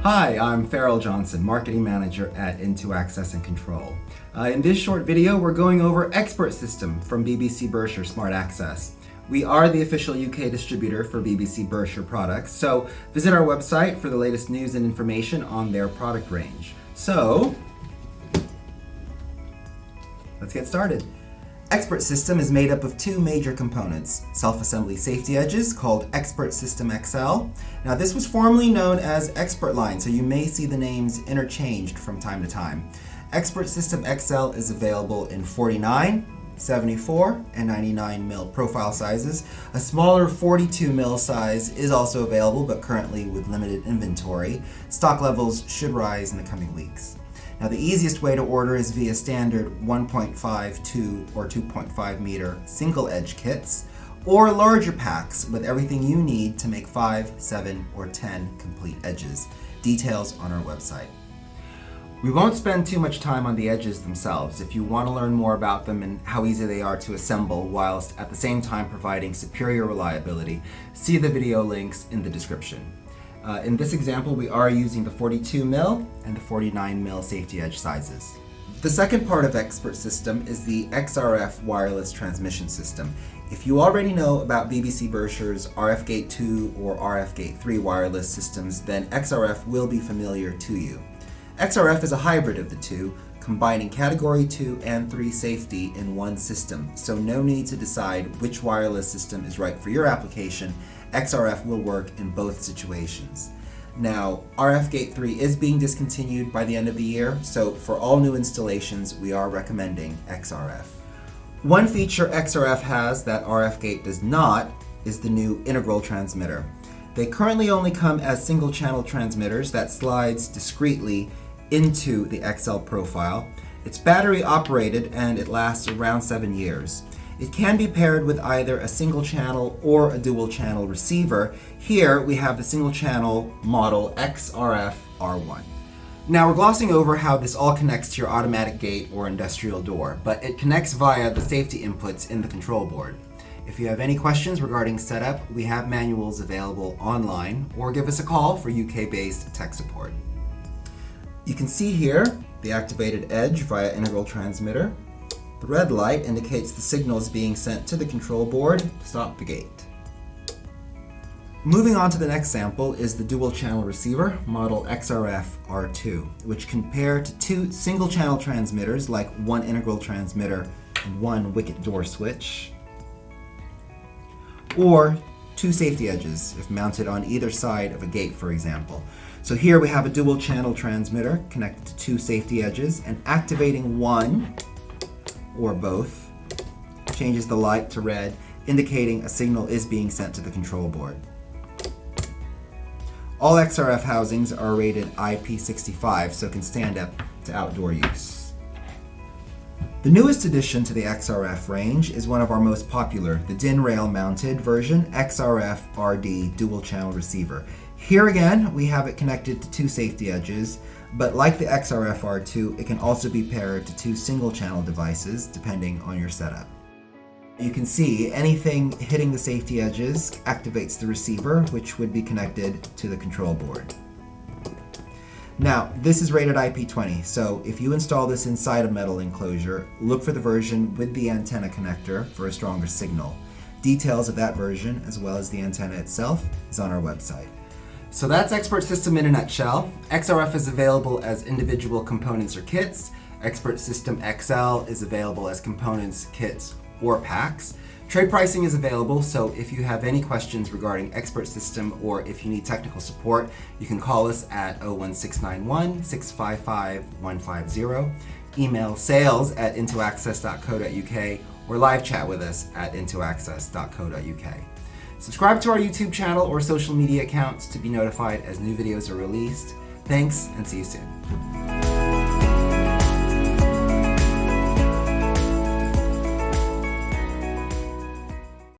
Hi, I'm Farrell Johnson, Marketing Manager at IN2 Access and Control. In this short video, we're going over ExpertSystem from BBC Berkshire Smart Access. We are the official UK distributor for BBC Berkshire products, so visit our website for the latest news and information on their product range. So, let's get started. ExpertSystem is made up of two major components: self-assembly safety edges called ExpertSystem XL. Now this was formerly known as ExpertLine, so you may see the names interchanged from time to time. ExpertSystem XL is available in 49, 74, and 99 mil profile sizes. A smaller 42 mil size is also available, but currently with limited inventory. Stock levels should rise in the coming weeks. Now the easiest way to order is via standard 1.5, 2, or 2.5 meter single edge kits, or larger packs with everything you need to make 5, 7, or 10 complete edges. Details on our website. We won't spend too much time on the edges themselves. If you want to learn more about them and how easy they are to assemble whilst at the same time providing superior reliability, see the video links in the description. In this example, we are using the 42 mil and the 49 mil safety edge sizes. The second part of ExpertSystem is the XRF wireless transmission system. If you already know about BBC Berkshire's RF-Gate 2 or RF-Gate 3 wireless systems, then XRF will be familiar to you. XRF is a hybrid of the two, combining Category 2 and 3 safety in one system, so no need to decide which wireless system is right for your application. XRF will work in both situations. Now, RF-Gate 3 is being discontinued by the end of the year, so for all new installations, we are recommending XRF. One feature XRF has that RF-Gate does not is the new integral transmitter. They currently only come as single-channel transmitters that slides discreetly into the XL profile. It's battery operated and it lasts around 7 years. It can be paired with either a single channel or a dual channel receiver. Here we have the single channel model XRF R1. Now we're glossing over how this all connects to your automatic gate or industrial door, but it connects via the safety inputs in the control board. If you have any questions regarding setup, we have manuals available online, or give us a call for UK-based tech support. You can see here the activated edge via integral transmitter. The red light indicates the signal is being sent to the control board to stop the gate. Moving on to the next sample is the dual channel receiver, model XRF R2, which can pair to two single channel transmitters like one integral transmitter and one wicket door switch, or two safety edges if mounted on either side of a gate, for example. So here we have a dual channel transmitter connected to two safety edges, and activating one or both changes the light to red, indicating a signal is being sent to the control board. All XRF housings are rated IP65, so can stand up to outdoor use. The newest addition to the XRF range is one of our most popular, the DIN rail mounted version XRF RD dual channel receiver. Here again, we have it connected to two safety edges, but like the XRF R2, it can also be paired to two single channel devices depending on your setup. You can see anything hitting the safety edges activates the receiver, which would be connected to the control board. Now, this is rated IP20, so if you install this inside a metal enclosure, look for the version with the antenna connector for a stronger signal. Details of that version, as well as the antenna itself, is on our website. So that's ExpertSystem in a nutshell. XRF is available as individual components or kits. ExpertSystem XL is available as components, kits, or packs. Trade pricing is available, so if you have any questions regarding ExpertSystem or if you need technical support, you can call us at 01691 655 150, email sales@in2access.co.uk, or live chat with us at in2access.co.uk. Subscribe to our YouTube channel or social media accounts to be notified as new videos are released. Thanks, and see you soon.